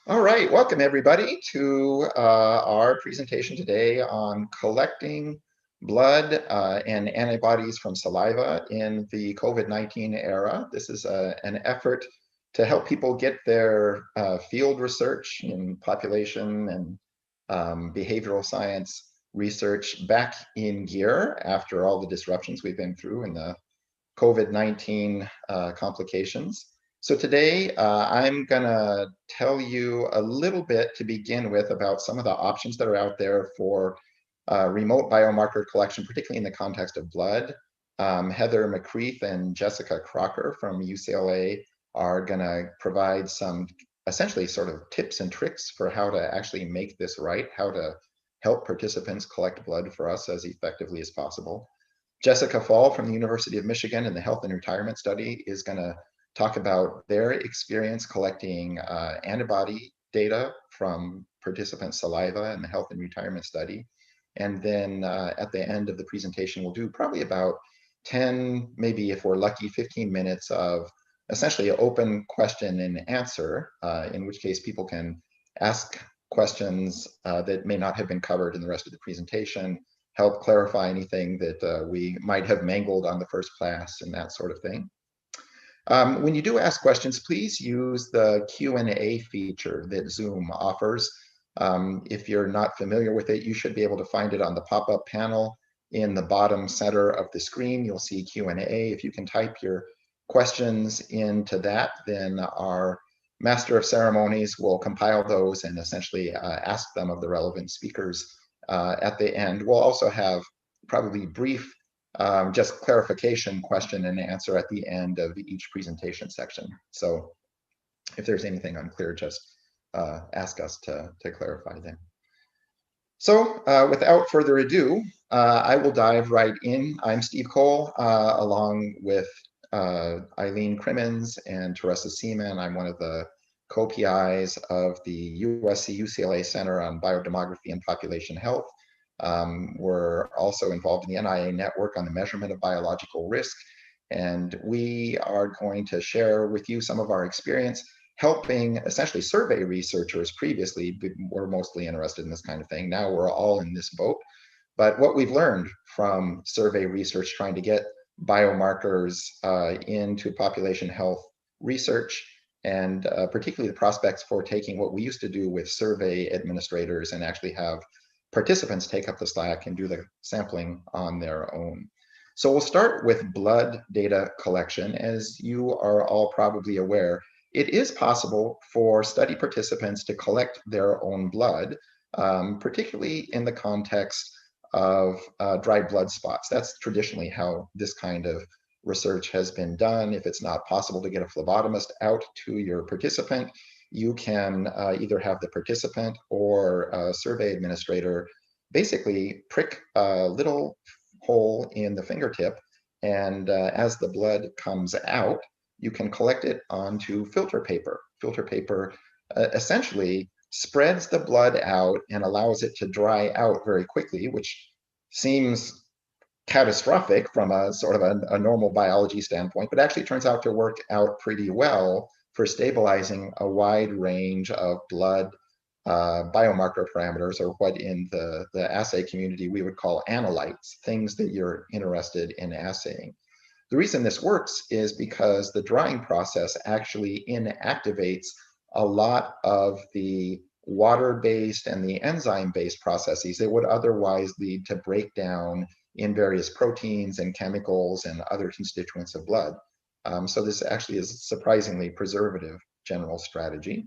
All right, welcome everybody to our presentation today on collecting blood and antibodies from saliva in the COVID-19 era. This is an effort to help people get their field research in population and behavioral science research back in gear after all the disruptions we've been through in the COVID-19 complications. So today I'm gonna tell you a little bit to begin with about some of the options that are out there for remote biomarker collection, particularly in the context of blood. Heather McCreath and Jessica Crocker from UCLA are gonna provide some essentially sort of tips and tricks for how to actually make this right, how to help participants collect blood for us as effectively as possible. Jessica Faul from the University of Michigan in the Health and Retirement Study is going to talk about their experience collecting antibody data from participant saliva in the Health and Retirement Study. And then at the end of the presentation, we'll do probably about 10, maybe if we're lucky, 15 minutes of essentially an open question and answer, in which case people can ask questions that may not have been covered in the rest of the presentation, help clarify anything that we might have mangled on the first class and that sort of thing. When you do ask questions, please use the Q&A feature that Zoom offers. If you're not familiar with it, you should be able to find it on the pop-up panel in the bottom center of the screen. You'll see Q&A. If you can type your questions into that, then our Master of Ceremonies will compile those and essentially ask them of the relevant speakers at the end. We'll also have probably brief just clarification question and answer at the end of each presentation section. So if there's anything unclear, just ask us to clarify them. So without further ado, I will dive right in. I'm Steve Cole, along with Eileen Crimmins and Teresa Seaman. I'm one of the co-PIs of the USC-UCLA Center on Biodemography and Population Health. We're also involved in the NIA network on the measurement of biological risk. And we are going to share with you some of our experience helping essentially survey researchers. Previously were mostly interested in this kind of thing. Now we're all in this boat. But what we've learned from survey research trying to get biomarkers into population health research, and particularly the prospects for taking what we used to do with survey administrators and actually have participants take up the slack and do the sampling on their own. So we'll start with blood data collection. As you are all probably aware, it is possible for study participants to collect their own blood, particularly in the context of dried blood spots. That's traditionally how this kind of research has been done. If it's not possible to get a phlebotomist out to your participant, you can either have the participant or a survey administrator basically prick a little hole in the fingertip, and as the blood comes out, you can collect it onto filter paper. Filter paper essentially spreads the blood out and allows it to dry out very quickly, which seems catastrophic from a sort of a normal biology standpoint, but actually turns out to work out pretty well for stabilizing a wide range of blood biomarker parameters, or what in the assay community we would call analytes, things that you're interested in assaying. The reason this works is because the drying process actually inactivates a lot of the water-based and the enzyme-based processes that would otherwise lead to breakdown in various proteins and chemicals and other constituents of blood. So this actually is a surprisingly preservative general strategy.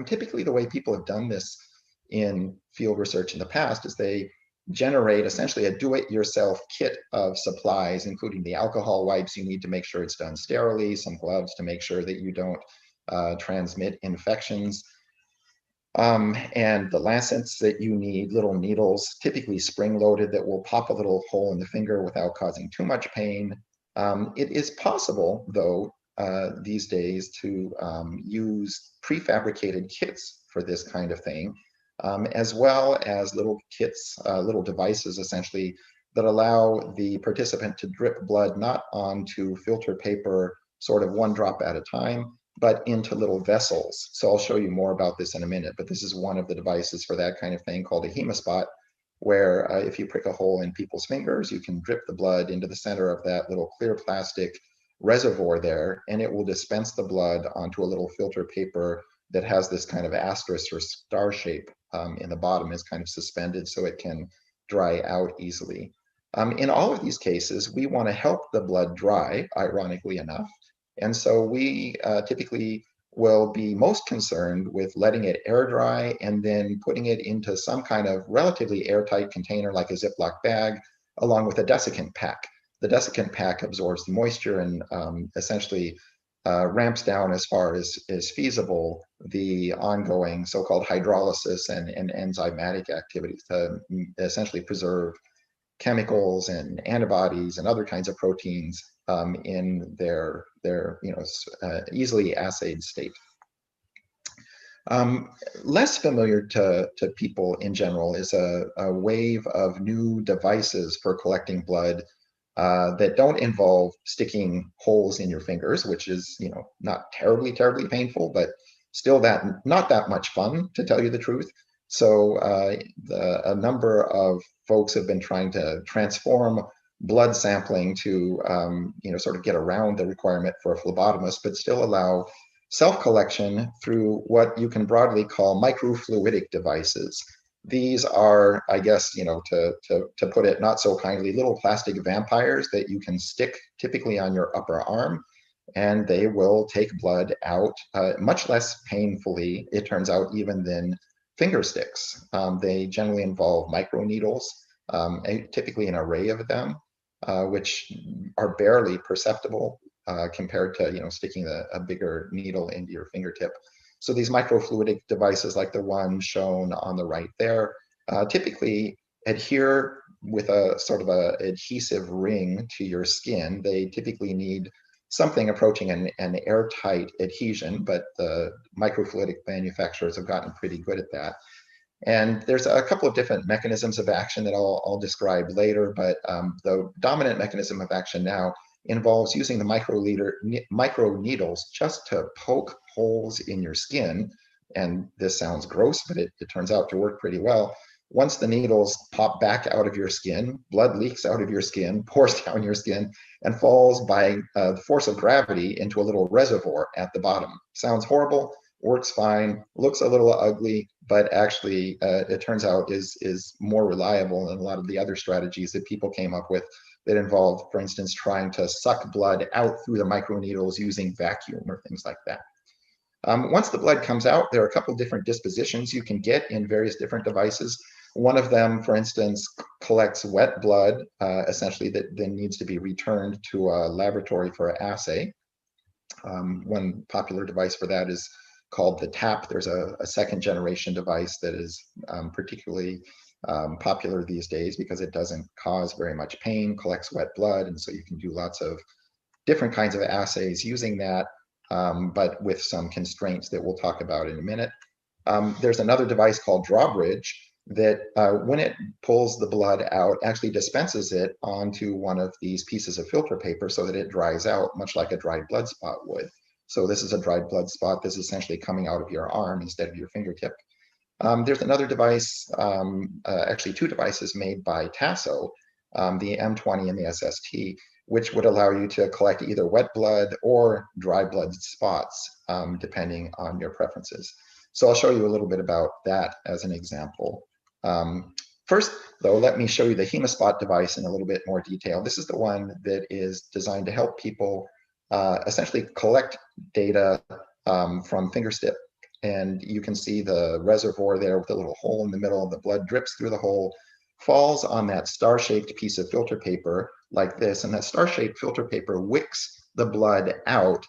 Typically, the way people have done this in field research in the past is they generate essentially a do-it-yourself kit of supplies, including the alcohol wipes you need to make sure it's done sterilely, some gloves to make sure that you don't transmit infections, and the lancets that you need, little needles, typically spring-loaded, that will pop a little hole in the finger without causing too much pain. It is possible, though, these days to use prefabricated kits for this kind of thing, as well as little kits, little devices essentially, that allow the participant to drip blood not onto filter paper sort of one drop at a time, but into little vessels. So I'll show you more about this in a minute, but this is one of the devices for that kind of thing called a HemaSpot, where if you prick a hole in people's fingers, you can drip the blood into the center of that little clear plastic reservoir there, and it will dispense the blood onto a little filter paper that has this kind of asterisk or star shape in the bottom, is kind of suspended so it can dry out easily. In all of these cases, we want to help the blood dry, ironically enough. And so we typically will be most concerned with letting it air dry and then putting it into some kind of relatively airtight container like a Ziploc bag, along with a desiccant pack. The desiccant pack absorbs the moisture and essentially ramps down as far as is feasible the ongoing so-called hydrolysis and enzymatic activities to essentially preserve chemicals and antibodies and other kinds of proteins in their easily assayed state. Less familiar to people in general is a wave of new devices for collecting blood that don't involve sticking holes in your fingers, which is not terribly painful, but still not that much fun, to tell you the truth. So a number of folks have been trying to transform blood sampling to sort of get around the requirement for a phlebotomist, but still allow self-collection through what you can broadly call microfluidic devices. These are, I guess, to put it not so kindly, little plastic vampires that you can stick typically on your upper arm, and they will take blood out much less painfully, it turns out, even than finger sticks. They generally involve microneedles, typically an array of them, which are barely perceptible compared to sticking a bigger needle into your fingertip. So these microfluidic devices, like the one shown on the right there, typically adhere with a sort of a adhesive ring to your skin. They typically need something approaching an airtight adhesion, but the microfluidic manufacturers have gotten pretty good at that. And there's a couple of different mechanisms of action that I'll describe later, but the dominant mechanism of action now involves using the micro needles just to poke holes in your skin. And this sounds gross, but it turns out to work pretty well. Once the needles pop back out of your skin, blood leaks out of your skin, pours down your skin, and falls by the force of gravity into a little reservoir at the bottom. Sounds horrible, works fine, looks a little ugly, but actually it turns out is more reliable than a lot of the other strategies that people came up with that involved, for instance, trying to suck blood out through the microneedles using vacuum or things like that. Once the blood comes out, there are a couple of different dispositions you can get in various different devices. One of them, for instance, collects wet blood, essentially, that then needs to be returned to a laboratory for assay. One popular device for that is called the TAP. There's a second generation device that is particularly popular these days because it doesn't cause very much pain, collects wet blood, and so you can do lots of different kinds of assays using that, but with some constraints that we'll talk about in a minute. There's another device called drawbridge that when it pulls the blood out, actually dispenses it onto one of these pieces of filter paper so that it dries out, much like a dried blood spot would. So this is a dried blood spot that's essentially coming out of your arm instead of your fingertip. There's another device, actually two devices made by Tasso, the M20 and the SST, which would allow you to collect either wet blood or dry blood spots, depending on your preferences. So I'll show you a little bit about that as an example. First, though, let me show you the HemaSpot device in a little bit more detail. This is the one that is designed to help people essentially collect data from fingertip. And you can see the reservoir there with a little hole in the middle. The blood drips through the hole, falls on that star-shaped piece of filter paper like this, and that star-shaped filter paper wicks the blood out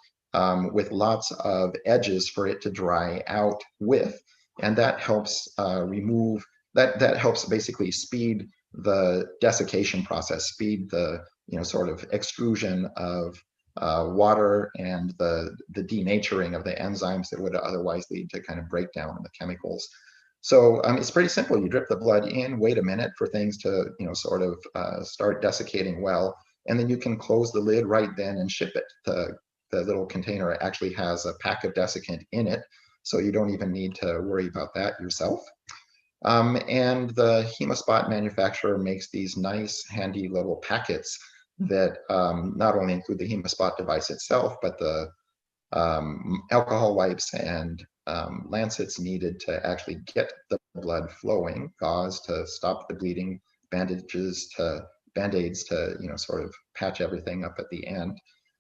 with lots of edges for it to dry out with, and that helps that helps basically speed the desiccation process, speed the sort of extrusion of water and the denaturing of the enzymes that would otherwise lead to kind of breakdown in the chemicals. So it's pretty simple. You drip the blood in, wait a minute for things to sort of start desiccating well, and then you can close the lid right then and ship it to the little container actually has a pack of desiccant in it, so you don't even need to worry about that yourself. And the HemaSpot manufacturer makes these nice, handy little packets that not only include the HemaSpot device itself, but the alcohol wipes and lancets needed to actually get the blood flowing, gauze to stop the bleeding, bandages to band-aids to sort of patch everything up at the end.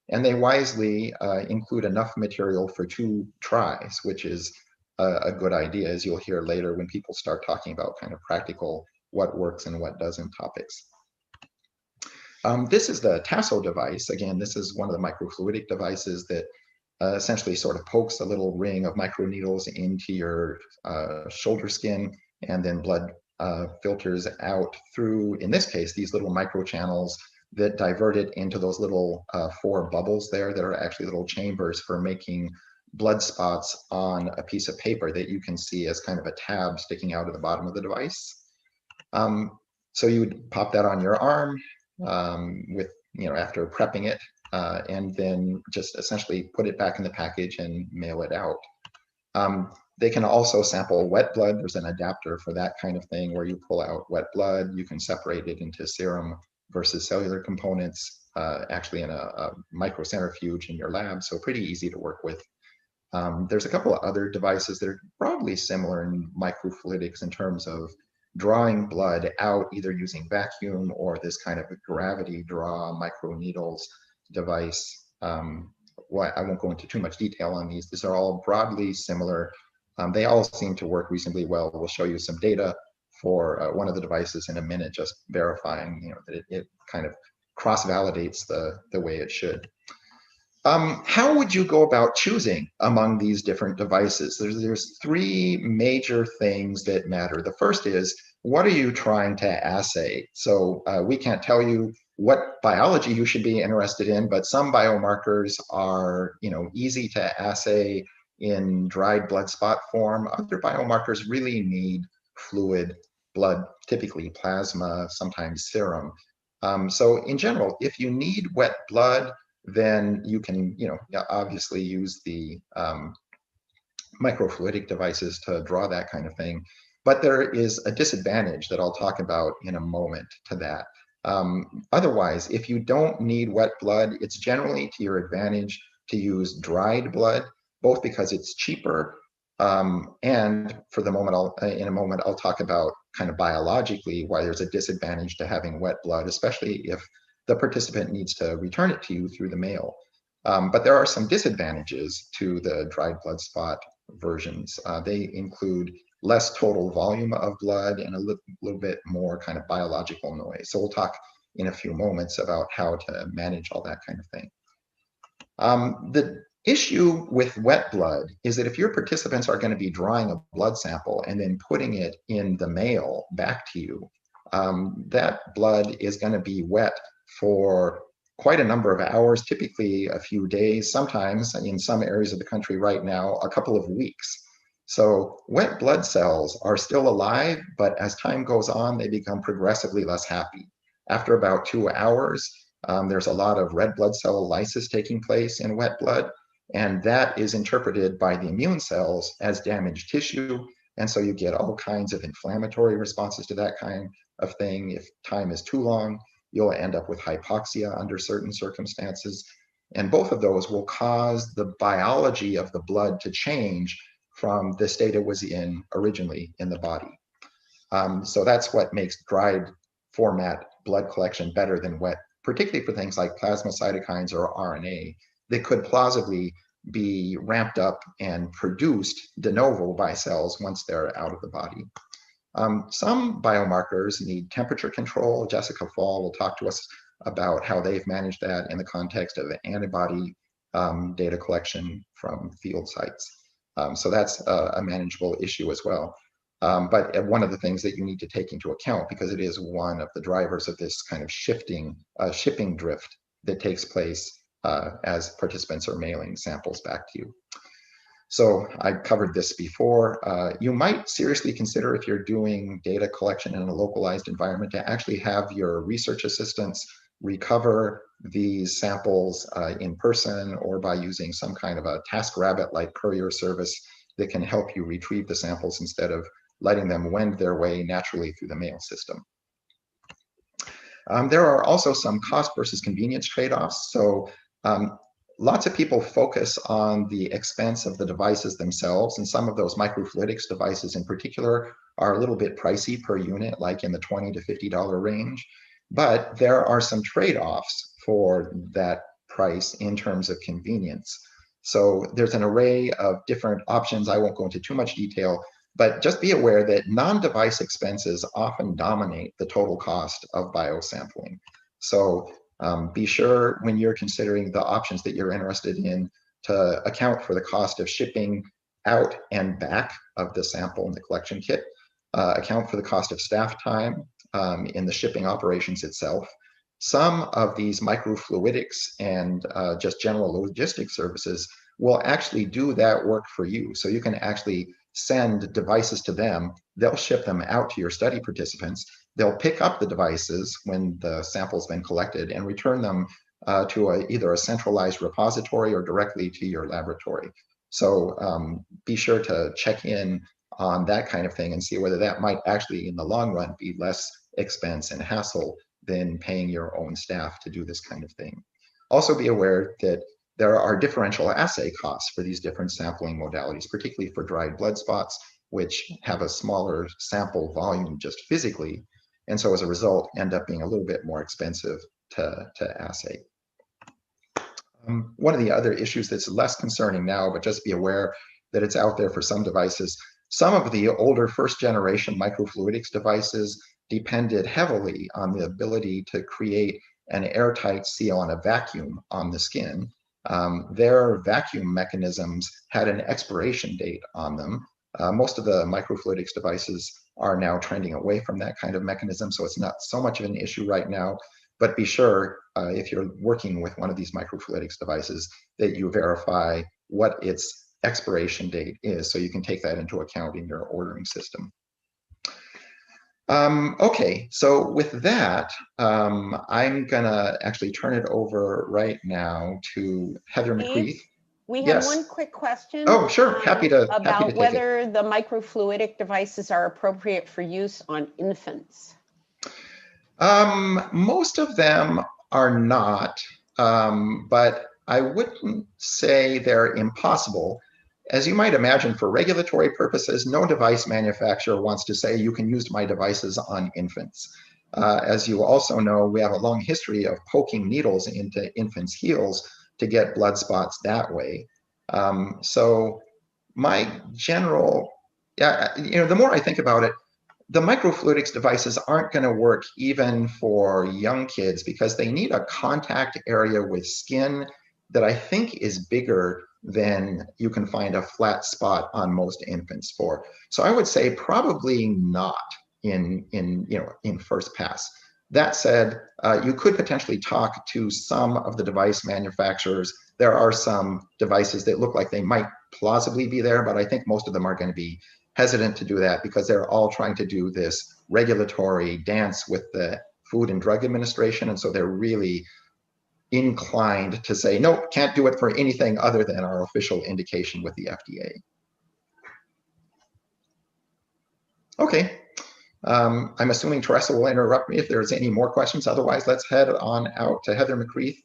And they wisely include enough material for 2 tries, which is a good idea, as you'll hear later when people start talking about kind of practical what works and what doesn't topics. This is the Tasso device. Again, this is one of the microfluidic devices that essentially sort of pokes a little ring of microneedles into your shoulder skin, and then blood filters out through, in this case, these little microchannels that divert it into those little 4 bubbles there that are actually little chambers for making blood spots on a piece of paper that you can see as kind of a tab sticking out of the bottom of the device. So you would pop that on your arm with, after prepping it, and then just essentially put it back in the package and mail it out. They can also sample wet blood. There's an adapter for that kind of thing where you pull out wet blood. You can separate it into serum versus cellular components, actually in a microcentrifuge in your lab, so pretty easy to work with. There's a couple of other devices that are broadly similar in microfluidics in terms of drawing blood out either using vacuum or this kind of a gravity draw microneedles device. Well, I won't go into too much detail on these. These are all broadly similar. They all seem to work reasonably well. We'll show you some data for one of the devices in a minute, just verifying that it kind of cross-validates the way it should. How would you go about choosing among these different devices? There's 3 major things that matter. The first is, what are you trying to assay? So we can't tell you what biology you should be interested in, but some biomarkers are easy to assay in dried blood spot form. Other biomarkers really need fluid blood, typically plasma, sometimes serum. So in general, if you need wet blood, then you can, obviously use the microfluidic devices to draw that kind of thing. But there is a disadvantage that I'll talk about in a moment to that. Otherwise, if you don't need wet blood, it's generally to your advantage to use dried blood, both because it's cheaper, and for the moment, in a moment, I'll talk about kind of biologically why there's a disadvantage to having wet blood, especially if the participant needs to return it to you through the mail. But there are some disadvantages to the dried blood spot versions. They include less total volume of blood and a little bit more kind of biological noise. So we'll talk in a few moments about how to manage all that kind of thing. The issue with wet blood is that if your participants are going to be drawing a blood sample and then putting it in the mail back to you, that blood is going to be wet for quite a number of hours, typically a few days, sometimes in some areas of the country right now, a couple of weeks. So wet blood cells are still alive, but as time goes on, they become progressively less happy. After about 2 hours, there's a lot of red blood cell lysis taking place in wet blood, and that is interpreted by the immune cells as damaged tissue. And so you get all kinds of inflammatory responses to that kind of thing. If time is too long, you'll end up with hypoxia under certain circumstances. And both of those will cause the biology of the blood to change from the state it was in originally in the body. So that's what makes dried format blood collection better than wet, particularly for things like plasma cytokines or RNA that could plausibly be ramped up and produced de novo by cells once they're out of the body. Some biomarkers need temperature control. Jessica Faul will talk to us about how they've managed that in the context of antibody data collection from field sites. So that's a manageable issue as well. But one of the things that you need to take into account, because it is one of the drivers of this kind of shipping drift that takes place as participants are mailing samples back to you. So I covered this before. You might seriously consider, if you're doing data collection in a localized environment, to actually have your research assistants recover these samples in person or by using some kind of a TaskRabbit-like courier service that can help you retrieve the samples instead of letting them wend their way naturally through the mail system. There are also some cost versus convenience trade-offs. So lots of people focus on the expense of the devices themselves, and some of those microfluidics devices in particular are a little bit pricey per unit, like in the $20 to $50 range. But there are some trade-offs for that price in terms of convenience. So there's an array of different options. I won't go into too much detail, but just be aware that non-device expenses often dominate the total cost of biosampling. So be sure when you're considering the options that you're interested in to account for the cost of shipping out and back of the sample in the collection kit, account for the cost of staff time in the shipping operations itself. Some of these microfluidics and just general logistics services will actually do that work for you. So you can actually send devices to them, they'll ship them out to your study participants, they'll pick up the devices when the sample's been collected and return them to either a centralized repository or directly to your laboratory. So be sure to check in on that kind of thing and see whether that might actually in the long run be less expense and hassle than paying your own staff to do this kind of thing. Also be aware that there are differential assay costs for these different sampling modalities, particularly for dried blood spots, which have a smaller sample volume just physically, and so as a result end up being a little bit more expensive to assay. One of the other issues that's less concerning now, but just be aware that it's out there for some devices, some of the older first generation microfluidics devices depended heavily on the ability to create an airtight seal and a vacuum on the skin. Their vacuum mechanisms had an expiration date on them. Most of the microfluidics devices are now trending away from that kind of mechanism, so it's not so much of an issue right now. But be sure, if you're working with one of these microfluidics devices, that you verify what its expiration date is, so you can take that into account in your ordering system. Okay, so with that, I'm gonna actually turn it over right now to Heather McCreath. We have Yes. one quick question. Oh, sure, happy to about take whether it. the microfluidic devices are appropriate for use on infants. Most of them are not, but I wouldn't say they're impossible. As you might imagine, for regulatory purposes, no device manufacturer wants to say you can use my devices on infants. As you also know, we have a long history of poking needles into infants' heels to get blood spots that way. So my general, the more I think about it, the microfluidics devices aren't going to work even for young kids because they need a contact area with skin that I think is bigger than you can find a flat spot on most infants for. So I would say probably not in first pass. That said, you could potentially talk to some of the device manufacturers. There are some devices that look like they might plausibly be there, but I think most of them are going to be hesitant to do that because they're all trying to do this regulatory dance with the Food and Drug Administration, and so they're really inclined to say, no, can't do it for anything other than our official indication with the FDA. Okay, I'm assuming Teresa will interrupt me if there's any more questions. Otherwise, let's head on out to Heather McCreath,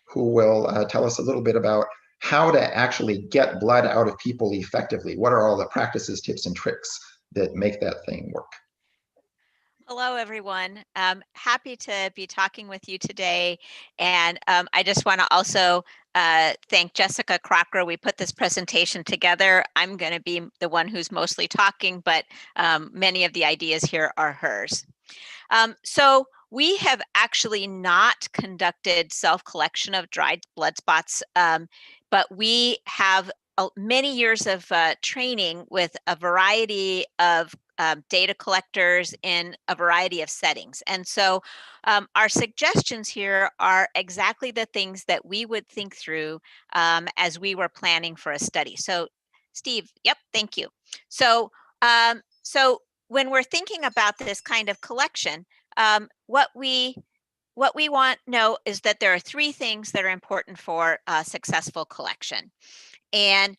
who will tell us a little bit about how to actually get blood out of people effectively. What are all the practices, tips, and tricks that make that thing work? Hello, everyone. Happy to be talking with you today. And I just want to also thank Jessica Crocker. We put this presentation together. I'm going to be the one who's mostly talking, but many of the ideas here are hers. So we have actually not conducted self-collection of dried blood spots, but we have many years of training with a variety of data collectors in a variety of settings. And so our suggestions here are exactly the things that we would think through as we were planning for a study. So Steve, yep, thank you. So, so when we're thinking about this kind of collection, what we what we want to know is that there are three things that are important for successful collection. And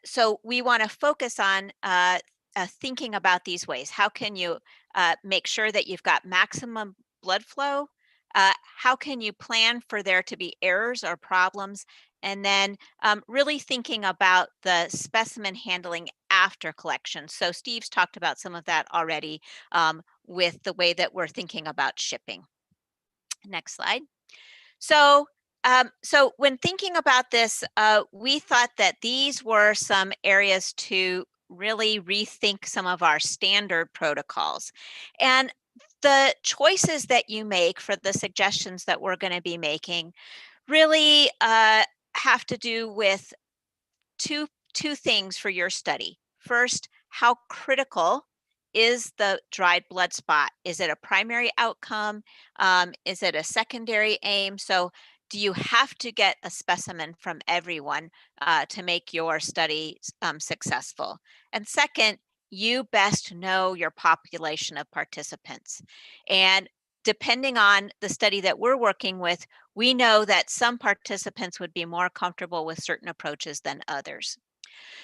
so we want to focus on thinking about these ways. How can you make sure that you've got maximum blood flow? How can you plan for there to be errors or problems? And then really thinking about the specimen handling after collection. So Steve's talked about some of that already with the way that we're thinking about shipping. Next slide. So so when thinking about this, we thought that these were some areas to really rethink some of our standard protocols. And the choices that you make for the suggestions that we're going to be making really have to do with two things for your study. First, how critical is the dried blood spot? Is it a primary outcome? Is it a secondary aim? So do you have to get a specimen from everyone to make your study successful? And second, you best know your population of participants. And depending on the study that we're working with, we know that some participants would be more comfortable with certain approaches than others.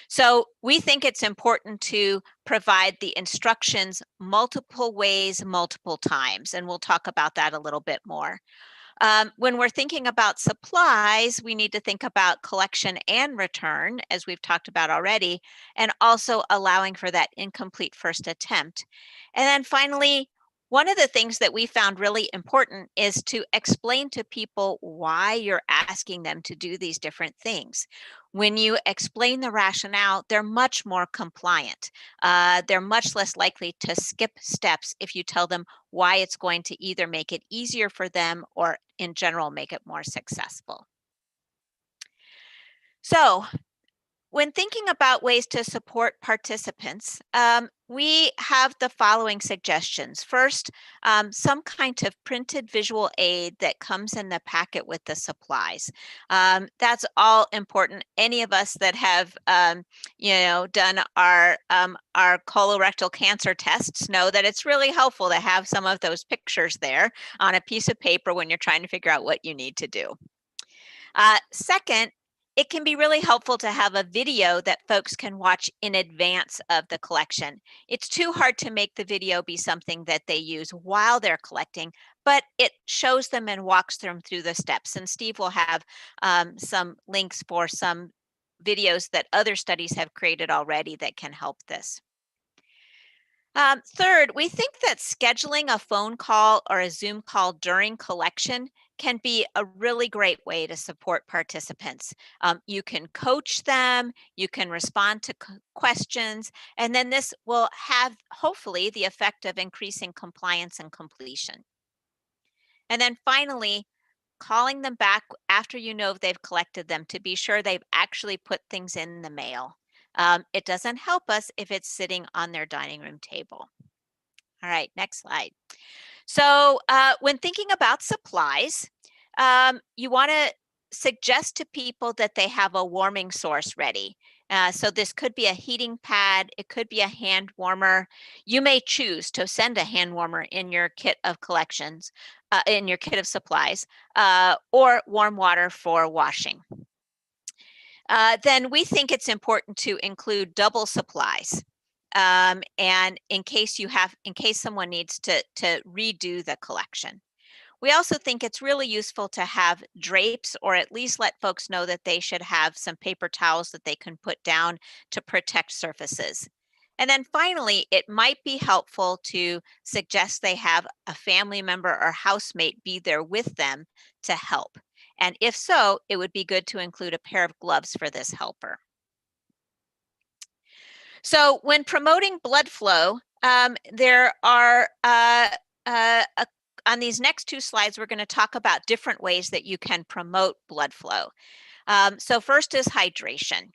So we think it's important to provide the instructions multiple ways, multiple times, and we'll talk about that a little bit more. When we're thinking about supplies, we need to think about collection and return, as we've talked about already, and also allowing for that incomplete first attempt. And then finally, one of the things that we found really important is to explain to people why you're asking them to do these different things. When you explain the rationale, they're much more compliant. They're much less likely to skip steps if you tell them why it's going to either make it easier for them or in general make it more successful. So when thinking about ways to support participants, we have the following suggestions. First, some kind of printed visual aid that comes in the packet with the supplies. That's all important. Any of us that have, done our colorectal cancer tests know that it's really helpful to have some of those pictures there on a piece of paper when you're trying to figure out what you need to do. Second, it can be really helpful to have a video that folks can watch in advance of the collection. It's too hard to make the video be something that they use while they're collecting, but it shows them and walks them through the steps. And Steve will have some links for some videos that other studies have created already that can help this. Third, we think that scheduling a phone call or a Zoom call during collection can be a really great way to support participants. You can coach them, you can respond to questions, and then this will have hopefully the effect of increasing compliance and completion. And then finally, calling them back after you know they've collected them to be sure they've actually put things in the mail. It doesn't help us if it's sitting on their dining room table. All right, next slide. So when thinking about supplies, you want to suggest to people that they have a warming source ready. So this could be a heating pad, it could be a hand warmer. You may choose to send a hand warmer in your kit of collections, in your kit of supplies, or warm water for washing. Then we think it's important to include double supplies. And in case someone needs to redo the collection. We also think it's really useful to have drapes, or at least let folks know that they should have some paper towels that they can put down to protect surfaces. And then finally, it might be helpful to suggest they have a family member or housemate be there with them to help. And if so, it would be good to include a pair of gloves for this helper. So when promoting blood flow, there are, on these next two slides, we're going to talk about different ways that you can promote blood flow. So first is hydration.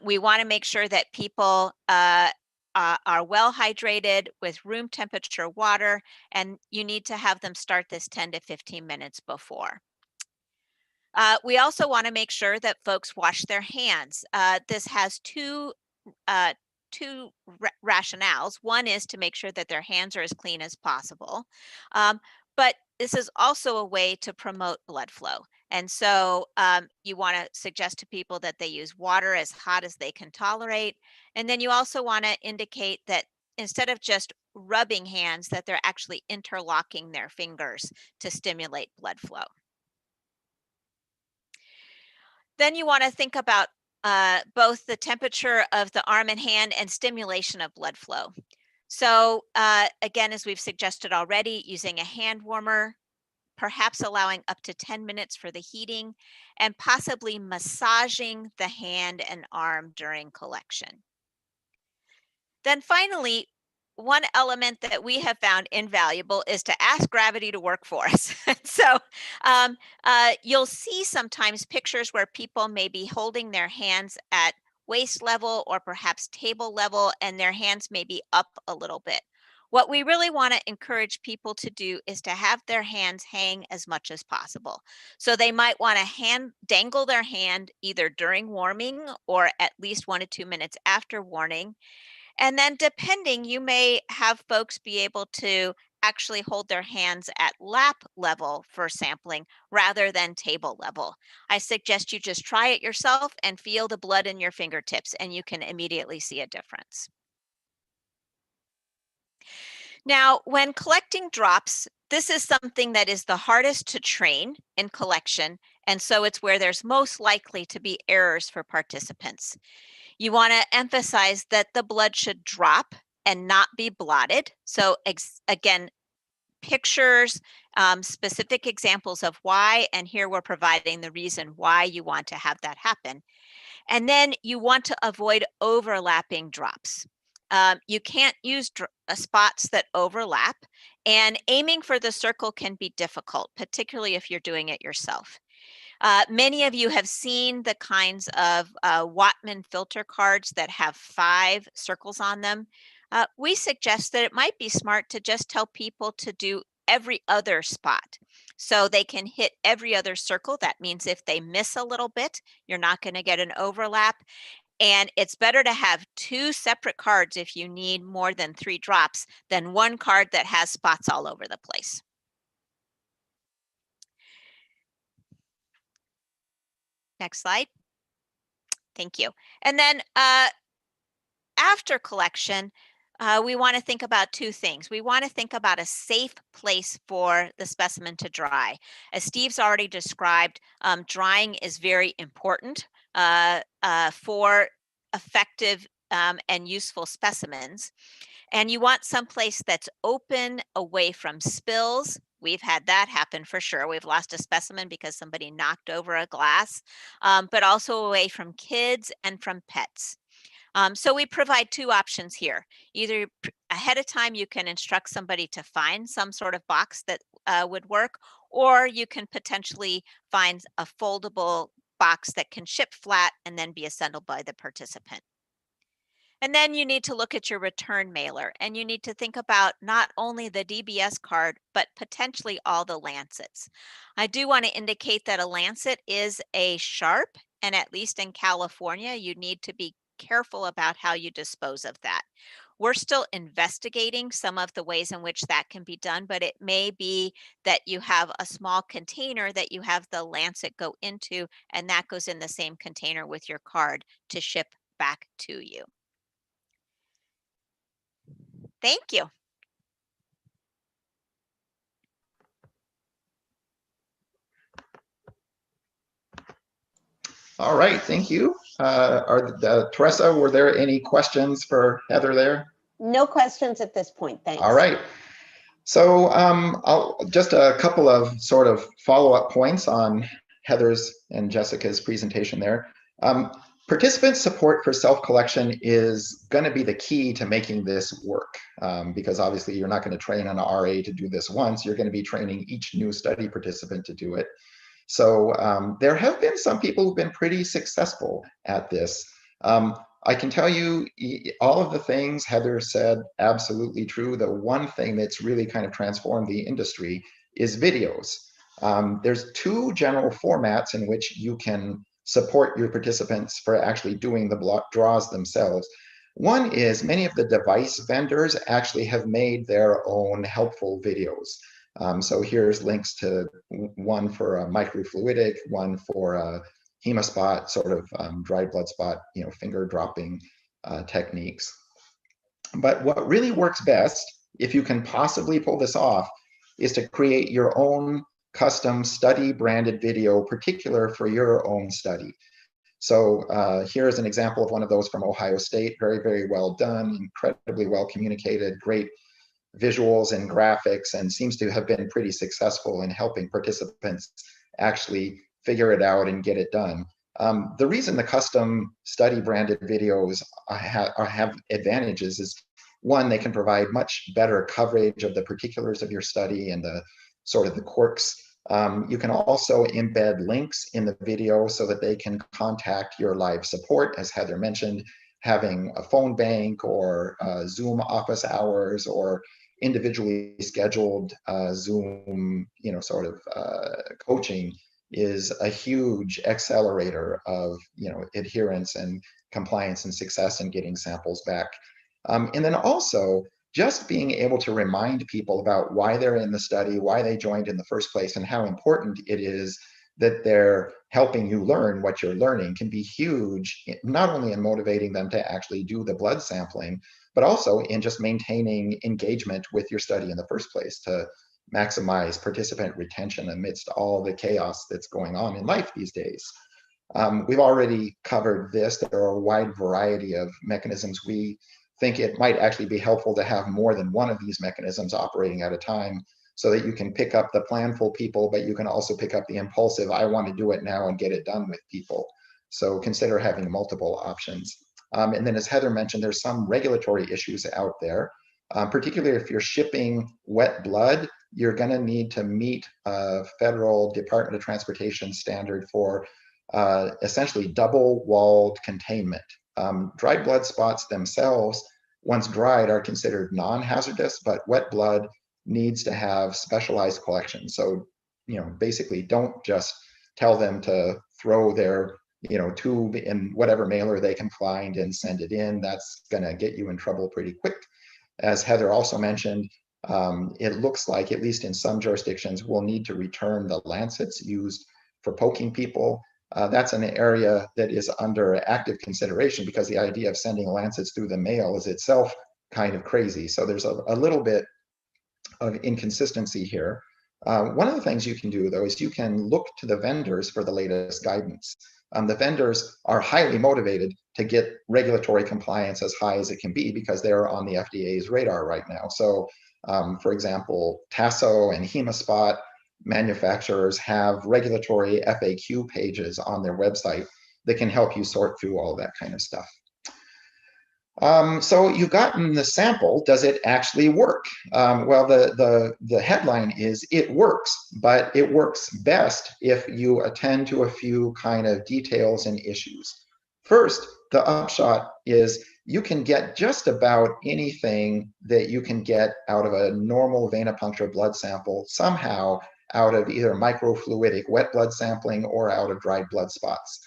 We want to make sure that people are well hydrated with room temperature water, and you need to have them start this 10 to 15 minutes before. We also want to make sure that folks wash their hands. This has two rationales. One is to make sure that their hands are as clean as possible. But this is also a way to promote blood flow. And so you want to suggest to people that they use water as hot as they can tolerate. And then you also want to indicate that instead of just rubbing hands, that they're actually interlocking their fingers to stimulate blood flow. Then you want to think about both the temperature of the arm and hand and stimulation of blood flow. So again, as we've suggested already, using a hand warmer, perhaps allowing up to 10 minutes for the heating, and possibly massaging the hand and arm during collection. Then finally, one element that we have found invaluable is to ask gravity to work for us. So you'll see sometimes pictures where people may be holding their hands at waist level or perhaps table level, and their hands may be up a little bit. What we really want to encourage people to do is to have their hands hang as much as possible. So they might want to dangle their hand either during warming or at least 1 to 2 minutes after warming. And then depending, you may have folks be able to actually hold their hands at lap level for sampling rather than table level. I suggest you just try it yourself and feel the blood in your fingertips, and you can immediately see a difference. Now, when collecting drops, this is something that is the hardest to train in collection, and so it's where there's most likely to be errors for participants. You want to emphasize that the blood should drop and not be blotted. So again, pictures, specific examples of why, and here we're providing the reason why you want to have that happen. And then you want to avoid overlapping drops. You can't use spots that overlap, and aiming for the circle can be difficult, particularly if you're doing it yourself. Many of you have seen the kinds of Whatman filter cards that have 5 circles on them. We suggest that it might be smart to just tell people to do every other spot. So they can hit every other circle. That means if they miss a little bit, you're not going to get an overlap. And it's better to have 2 separate cards if you need more than 3 drops than 1 card that has spots all over the place. Next slide. Thank you. And then after collection, we want to think about 2 things. We want to think about a safe place for the specimen to dry. As Steve's already described, drying is very important for effective and useful specimens. And you want someplace that's open, away from spills. We've had that happen for sure. We've lost a specimen because somebody knocked over a glass, but also away from kids and from pets. So we provide 2 options here. Either ahead of time, you can instruct somebody to find some sort of box that would work, or you can potentially find a foldable box that can ship flat and then be assembled by the participant. And then you need to look at your return mailer, and you need to think about not only the DBS card, but potentially all the lancets. I do want to indicate that a lancet is a sharp, and at least in California, you need to be careful about how you dispose of that. We're still investigating some of the ways in which that can be done, but it may be that you have a small container that you have the lancet go into, and that goes in the same container with your card to ship back to you. Thank you. All right, thank you. Teresa, were there any questions for Heather there? No questions at this point, thanks. All right. So just a couple of sort of follow-up points on Heather's and Jessica's presentation there. Participant support for self-collection is going to be the key to making this work, because obviously you're not going to train an RA to do this once. You're going to be training each new study participant to do it. So there have been some people who've been pretty successful at this. I can tell you all of the things Heather said, absolutely true. The one thing that's really kind of transformed the industry is videos. There's 2 general formats in which you can support your participants for actually doing the draws themselves. One is many of the device vendors actually have made their own helpful videos. So here's links to one for a microfluidic, one for a HemaSpot, sort of dried blood spot, finger dropping techniques. But what really works best, if you can possibly pull this off, is to create your own custom study branded video, particular for your own study. So here's an example of one of those from Ohio State. Very, very well done, incredibly well communicated, great visuals and graphics, and seems to have been pretty successful in helping participants actually figure it out and get it done. The reason the custom study branded videos have advantages is, one, they can provide much better coverage of the particulars of your study and the sort of the quirks. You can also embed links in the video so that they can contact your live support, as Heather mentioned, having a phone bank or Zoom office hours or individually scheduled Zoom, coaching is a huge accelerator of, adherence and compliance and success in getting samples back. And then also just being able to remind people about why they're in the study, why they joined in the first place, and how important it is that they're helping you learn what you're learning can be huge, not only in motivating them to actually do the blood sampling, but also in just maintaining engagement with your study in the first place to maximize participant retention amidst all the chaos that's going on in life these days. We've already covered this. There are a wide variety of mechanisms. We think it might actually be helpful to have more than one of these mechanisms operating at a time so that you can pick up the planful people, but you can also pick up the impulsive, I want to do it now and get it done with people. So consider having multiple options. And then as Heather mentioned, there's some regulatory issues out there, particularly if you're shipping wet blood, you're going to need to meet a federal Department of Transportation standard for essentially double-walled containment. Dried blood spots themselves, once dried, are considered non-hazardous, but wet blood needs to have specialized collection. So, basically don't just tell them to throw their, tube in whatever mailer they can find and send it in. That's going to get you in trouble pretty quick. As Heather also mentioned, it looks like, at least in some jurisdictions, we'll need to return the lancets used for poking people. That's an area that is under active consideration because the idea of sending lancets through the mail is itself kind of crazy. So there's a little bit of inconsistency here. One of the things you can do, though, is you can look to the vendors for the latest guidance. The vendors are highly motivated to get regulatory compliance as high as it can be because they're on the FDA's radar right now. So, for example, Tasso and HemaSpot manufacturers have regulatory FAQ pages on their website that can help you sort through all that kind of stuff. So you've gotten the sample. Does it actually work? Well, the headline is it works, but it works best if you attend to a few kind of details and issues. First, the upshot is you can get just about anything that you can get out of a normal venipuncture blood sample somehow out of either microfluidic wet blood sampling or out of dried blood spots.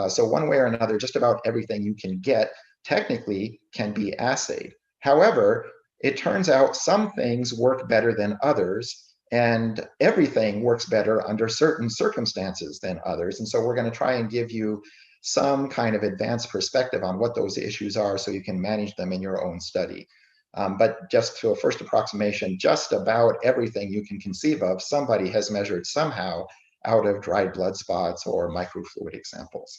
So one way or another, just about everything you can get technically can be assayed. However, it turns out some things work better than others, and everything works better under certain circumstances than others. And so we're going to try and give you some kind of advanced perspective on what those issues are so you can manage them in your own study. But just to a first approximation, just about everything you can conceive of, somebody has measured somehow out of dried blood spots or microfluidic samples.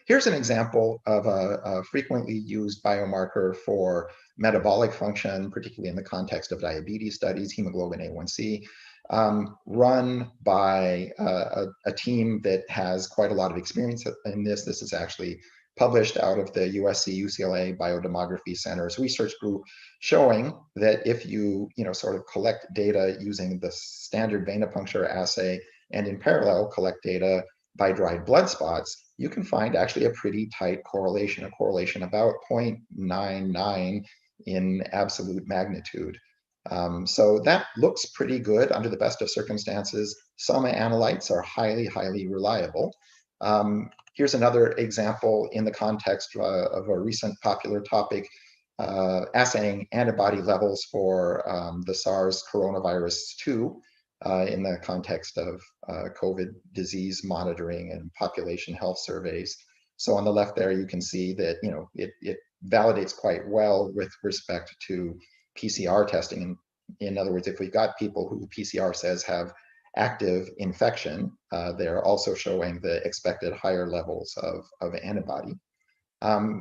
Here's an example of a frequently used biomarker for metabolic function, particularly in the context of diabetes studies, hemoglobin A1C, run by a team that has quite a lot of experience in this. This is actually published out of the USC-UCLA Biodemography Center's research group, showing that if you sort of collect data using the standard venipuncture assay and in parallel collect data by dried blood spots, you can find actually a pretty tight correlation, a correlation about 0.99 in absolute magnitude. So that looks pretty good under the best of circumstances. Some analytes are highly, highly reliable. Here's another example in the context of a recent popular topic, assaying antibody levels for the SARS coronavirus 2 in the context of COVID disease monitoring and population health surveys. So on the left there, you can see that it validates quite well with respect to PCR testing. In other words, if we've got people who PCR says have active infection, they're also showing the expected higher levels of antibody.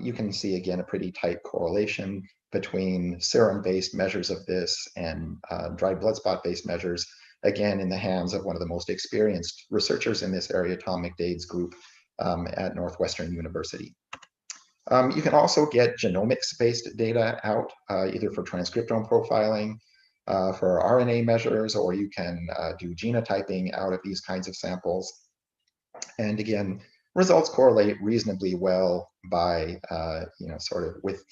You can see again a pretty tight correlation between serum-based measures of this and dried blood spot-based measures, again in the hands of one of the most experienced researchers in this area, Tom McDade's group at Northwestern University. You can also get genomics-based data out, either for transcriptome profiling, for RNA measures, or you can do genotyping out of these kinds of samples. And again, results correlate reasonably well by, sort of with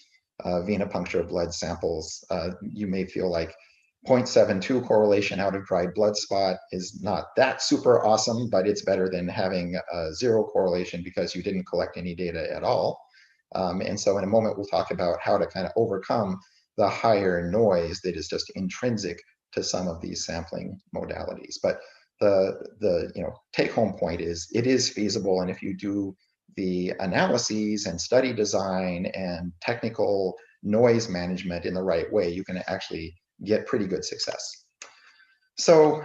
venipuncture blood samples. You may feel like 0.72 correlation out of dried blood spot is not that super awesome, but it's better than having zero correlation because you didn't collect any data at all. And so in a moment, we'll talk about how to kind of overcome the higher noise that is just intrinsic to some of these sampling modalities. But the take-home point is it is feasible, and if you do the analyses and study design and technical noise management in the right way, you can actually get pretty good success. So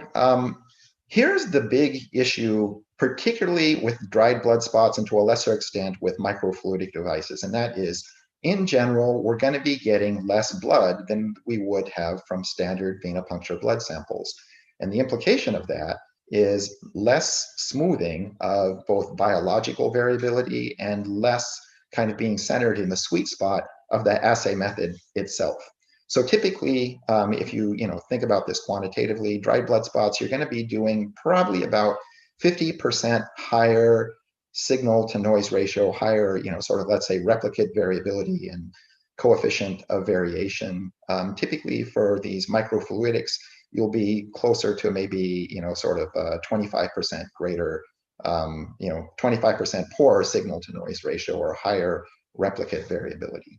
here's the big issue, particularly with dried blood spots and to a lesser extent with microfluidic devices, and that is, in general, we're going to be getting less blood than we would have from standard venipuncture blood samples. And the implication of that is less smoothing of both biological variability and less kind of being centered in the sweet spot of the assay method itself. So typically, if you think about this quantitatively, dried blood spots, you're going to be doing probably about 50% higher signal to noise ratio, higher, sort of, let's say, replicate variability and coefficient of variation. Typically for these microfluidics, you'll be closer to maybe, sort of 25% greater, 25% poorer signal to noise ratio or higher replicate variability.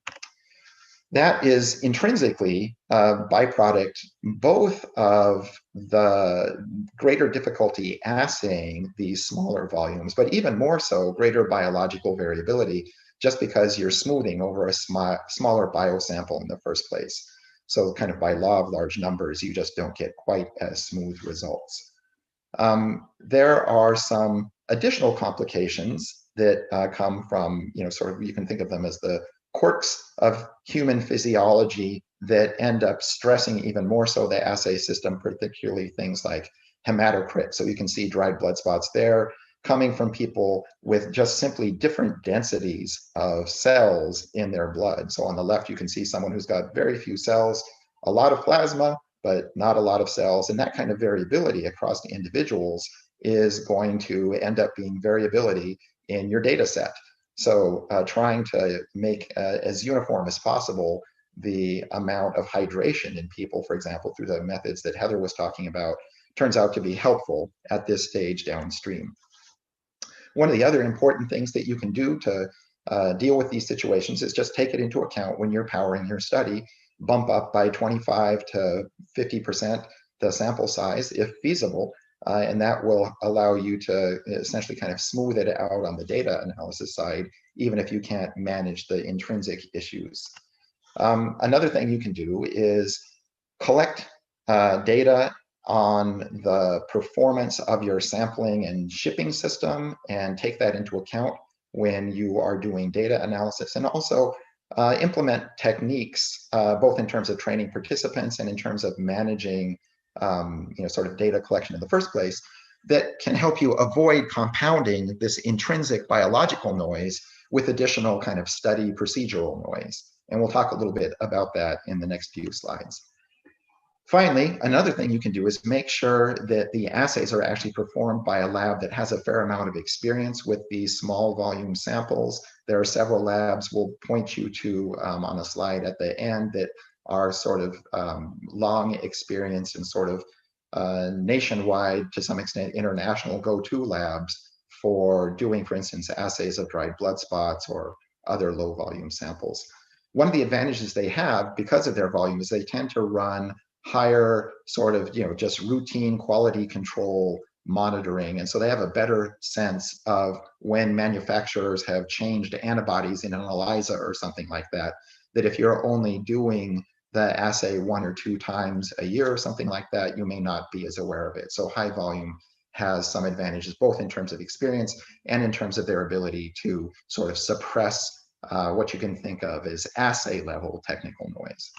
That is intrinsically a byproduct both of the greater difficulty assaying these smaller volumes, but even more so greater biological variability, just because you're smoothing over a smaller biosample in the first place. So kind of by law of large numbers, you just don't get quite as smooth results. There are some additional complications that come from, sort of, you can think of them as the quirks of human physiology that end up stressing even more so the assay system, particularly things like hematocrit. So you can see dried blood spots there coming from people with just simply different densities of cells in their blood. So on the left, you can see someone who's got very few cells, a lot of plasma, but not a lot of cells. And that kind of variability across the individuals is going to end up being variability in your data set. So trying to make as uniform as possible the amount of hydration in people, for example, through the methods that Heather was talking about, turns out to be helpful at this stage downstream. One of the other important things that you can do to deal with these situations is just take it into account when you're powering your study, bump up by 25 to 50% the sample size if feasible, and that will allow you to essentially kind of smooth it out on the data analysis side, even if you can't manage the intrinsic issues. Another thing you can do is collect data on the performance of your sampling and shipping system and take that into account when you are doing data analysis, and also implement techniques both in terms of training participants and in terms of managing sort of data collection in the first place that can help you avoid compounding this intrinsic biological noise with additional kind of study procedural noise. And we'll talk a little bit about that in the next few slides. Finally, another thing you can do is make sure that the assays are actually performed by a lab that has a fair amount of experience with these small volume samples. There are several labs we'll point you to on a slide at the end that are sort of long experienced and sort of nationwide, to some extent, international go-to labs for doing, for instance, assays of dried blood spots or other low volume samples. one of the advantages they have because of their volume is they tend to run higher sort of, just routine quality control monitoring. And so they have a better sense of when manufacturers have changed antibodies in an ELISA or something like that, that if you're only doing the assay 1 or 2 times a year or something like that, you may not be as aware of it. So high volume has some advantages, both in terms of experience and in terms of their ability to sort of suppress what you can think of as assay level technical noise.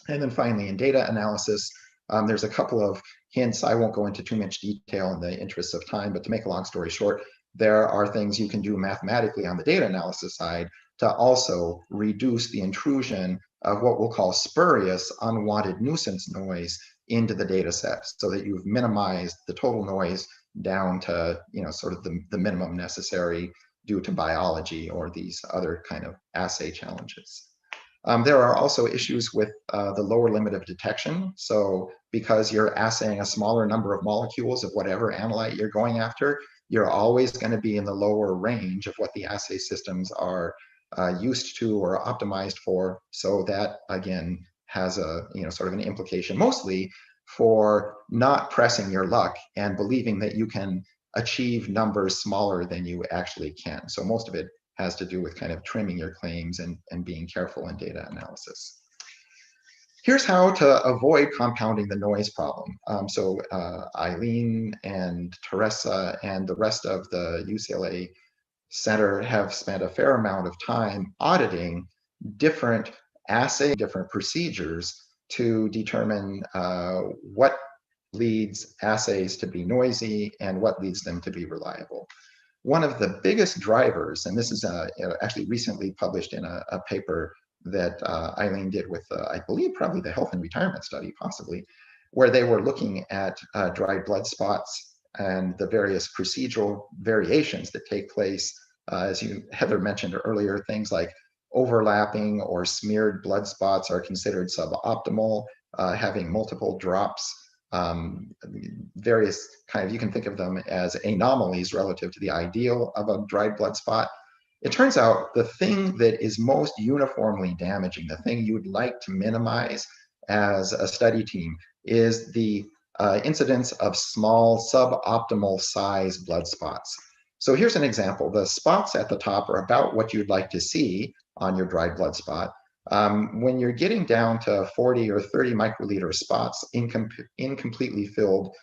And then finally, in data analysis, there's a couple of hints. I won't go into too much detail in the interest of time, but to make a long story short, there are things you can do mathematically on the data analysis side to also reduce the intrusion of what we'll call spurious, unwanted nuisance noise into the data set, so that you've minimized the total noise down to, sort of the minimum necessary due to biology or these other kind of assay challenges. There are also issues with the lower limit of detection. So because you're assaying a smaller number of molecules of whatever analyte you're going after, you're always going to be in the lower range of what the assay systems are used to or optimized for. So that, again, has a sort of an implication mostly for not pressing your luck and believing that you can achieve numbers smaller than you actually can. So most of it has to do with kind of trimming your claims and being careful in data analysis. Here's how to avoid compounding the noise problem. So Eileen and Teresa and the rest of the UCLA Center have spent a fair amount of time auditing different assays, different procedures to determine what leads assays to be noisy and what leads them to be reliable. One of the biggest drivers, and this is actually recently published in a paper that Eileen did with, I believe, probably the Health and Retirement Study, possibly, where they were looking at dried blood spots and the various procedural variations that take place. As Heather mentioned earlier, things like overlapping or smeared blood spots are considered suboptimal. Having multiple drops, various kind of, you can think of them as anomalies relative to the ideal of a dried blood spot. It turns out the thing that is most uniformly damaging, the thing you would like to minimize as a study team, is the incidence of small suboptimal size blood spots. So here's an example. The spots at the top are about what you'd like to see on your dried blood spot. When you're getting down to 40 or 30 microliter spots, incompletely filled,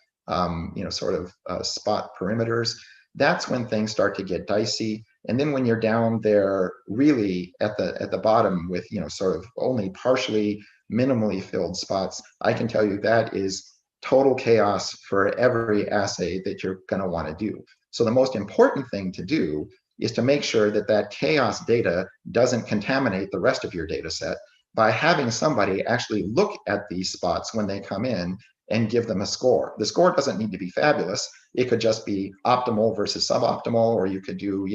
sort of spot perimeters, that's when things start to get dicey. And then when you're down there really at the bottom with, sort of only partially minimally filled spots, I can tell you that is total chaos for every assay that you're going to want to do. So the most important thing to do is to make sure that that chaos data doesn't contaminate the rest of your data set by having somebody actually look at these spots when they come in and give them a score. The score doesn't need to be fabulous. It could just be optimal versus suboptimal, or you could do,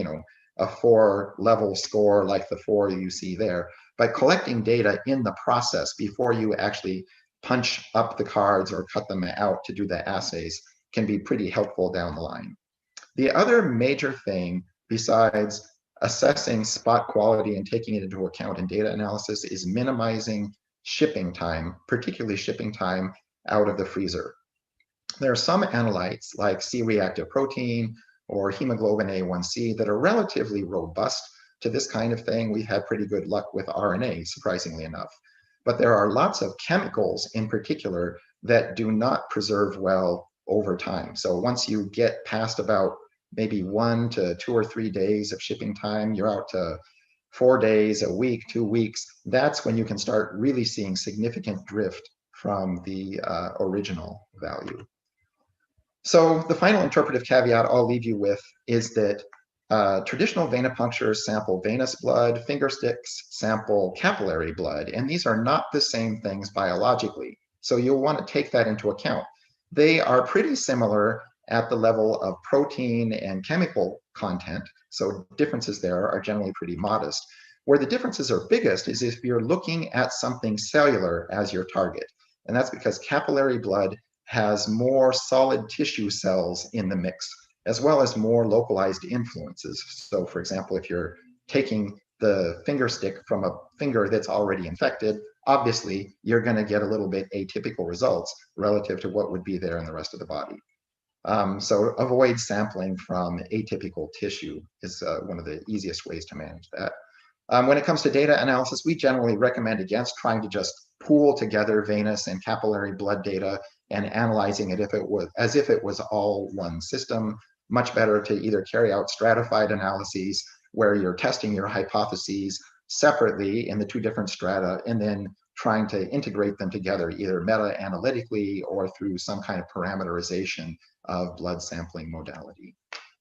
a 4-level score like the 4 you see there. But collecting data in the process before you actually punch up the cards or cut them out to do the assays can be pretty helpful down the line. The other major thing besides assessing spot quality and taking it into account in data analysis is minimizing shipping time, particularly shipping time out of the freezer. There are some analytes like C-reactive protein or hemoglobin A1C that are relatively robust to this kind of thing. We've had pretty good luck with RNA, surprisingly enough. But there are lots of chemicals in particular that do not preserve well over time. So once you get past about maybe 1 to 2 or 3 days of shipping time, you're out to 4 days, a week, 2 weeks. That's when you can start really seeing significant drift from the original value. So the final interpretive caveat I'll leave you with is that traditional venipunctures sample venous blood, finger sticks sample capillary blood, and these are not the same things biologically. So you'll want to take that into account. They are pretty similar at the level of protein and chemical content, so differences there are generally pretty modest. Where the differences are biggest is if you're looking at something cellular as your target, and that's because capillary blood has more solid tissue cells in the mix, as well as more localized influences. So for example, if you're taking the finger stick from a finger that's already infected, obviously you're going to get a little bit atypical results relative to what would be there in the rest of the body. So avoid sampling from atypical tissue is one of the easiest ways to manage that. When it comes to data analysis, we generally recommend against trying to just pool together venous and capillary blood data and analyzing it as if it was all one system. Much better to either carry out stratified analyses where you're testing your hypotheses separately in the two different strata and then trying to integrate them together either meta-analytically or through some kind of parameterization of blood sampling modality.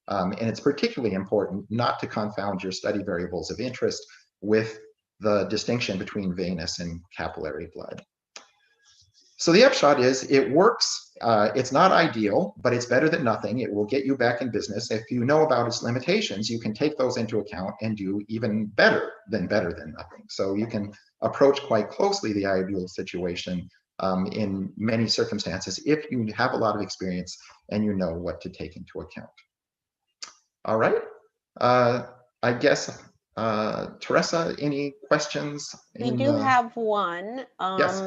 And it's particularly important not to confound your study variables of interest with the distinction between venous and capillary blood. So the upshot is it works. It's not ideal, but it's better than nothing. It will get you back in business. If you know about its limitations, you can take those into account and do even better than nothing. So you can approach quite closely the ideal situation in many circumstances if you have a lot of experience and you know what to take into account. All right. I guess, Teresa, any questions? We do have one. Yes.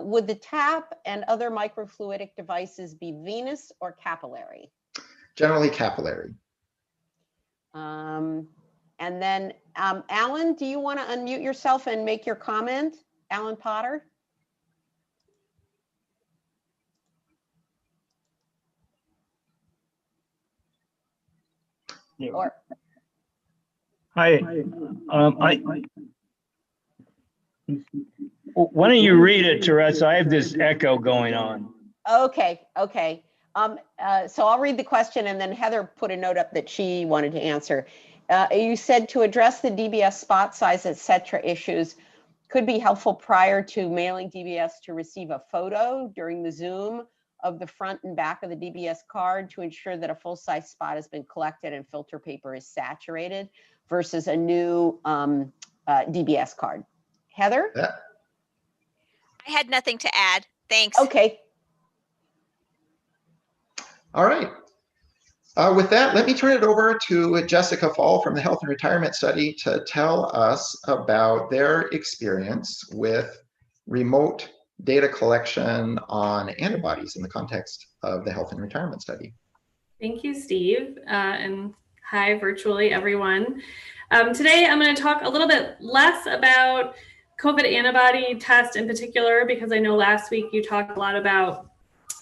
Would the TAP and other microfluidic devices be venous or capillary? Generally capillary. And then, Alan, do you want to unmute yourself and make your comment? Alan Potter? Or Hi. Why don't you read it, Teresa? I have this echo going on. okay. So I'll read the question, and then Heather put a note up that she wanted to answer. You said to address the DBS spot size, etc. issues could be helpful prior to mailing DBS to receive a photo during the Zoom of the front and back of the DBS card to ensure that a full-size spot has been collected and filter paper is saturated versus a new DBS card. Heather? Yeah. I had nothing to add. Thanks. Okay. All right. With that, let me turn it over to Jessica Faul from the Health and Retirement Study to tell us about their experience with remote data collection on antibodies in the context of the Health and Retirement Study. Thank you, Steve, and hi virtually everyone. Today I'm going to talk a little bit less about COVID antibody test in particular, because I know last week you talked a lot about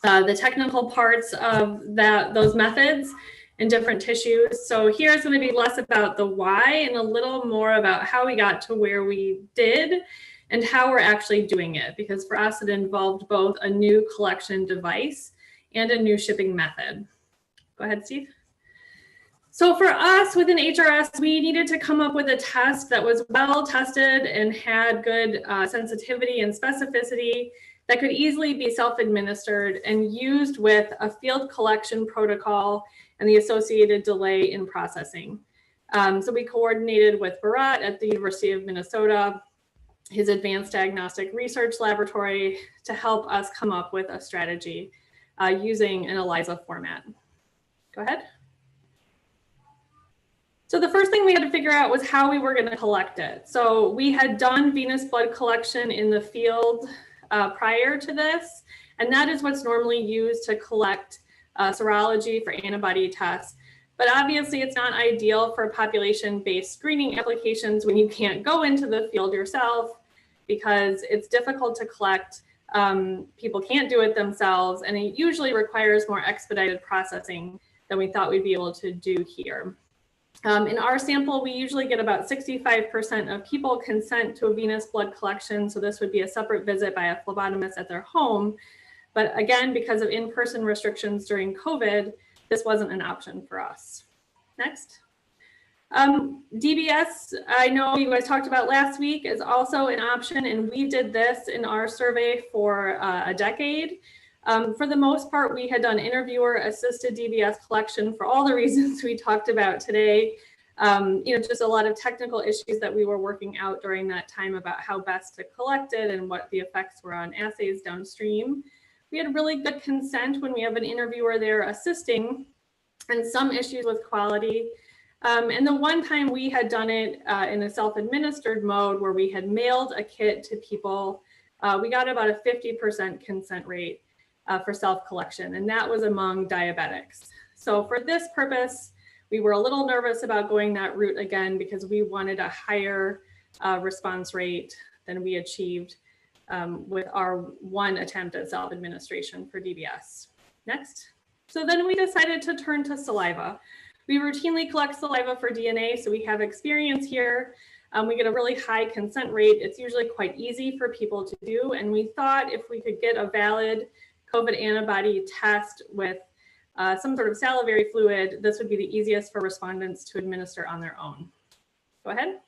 the technical parts of those methods in different tissues. So here it's going to be less about the why and a little more about how we got to where we did and how we're actually doing it, because for us it involved both a new collection device and a new shipping method. Go ahead, Steve. So for us within HRS, we needed to come up with a test that was well tested and had good sensitivity and specificity that could easily be self-administered and used with a field collection protocol and the associated delay in processing. So we coordinated with Bharat at the University of Minnesota, his Advanced Diagnostic Research Laboratory, to help us come up with a strategy using an ELISA format. Go ahead. So the first thing we had to figure out was how we were going to collect it. So we had done venous blood collection in the field prior to this, and that is what's normally used to collect serology for antibody tests. But obviously it's not ideal for population-based screening applications when you can't go into the field yourself, because it's difficult to collect. People can't do it themselves, and it usually requires more expedited processing than we thought we'd be able to do here. In our sample, we usually get about 65% of people consent to a venous blood collection. So this would be a separate visit by a phlebotomist at their home. But again, because of in-person restrictions during COVID, this wasn't an option for us. Next. DBS, I know you guys talked about last week, is also an option, and we did this in our survey for a decade. For the most part, we had done interviewer-assisted DBS collection for all the reasons we talked about today. Just a lot of technical issues that we were working out during that time about how best to collect it and what the effects were on assays downstream. We had really good consent when we have an interviewer there assisting, and some issues with quality. And the one time we had done it in a self-administered mode where we had mailed a kit to people, we got about a 50% consent rate for self-collection, and that was among diabetics. So for this purpose, we were a little nervous about going that route again because we wanted a higher response rate than we achieved with our one attempt at self-administration for DBS. Next. So then we decided to turn to saliva. We routinely collect saliva for DNA, so we have experience here. We get a really high consent rate. It's usually quite easy for people to do. And we thought if we could get a valid COVID antibody test with some sort of salivary fluid, this would be the easiest for respondents to administer on their own. Go ahead.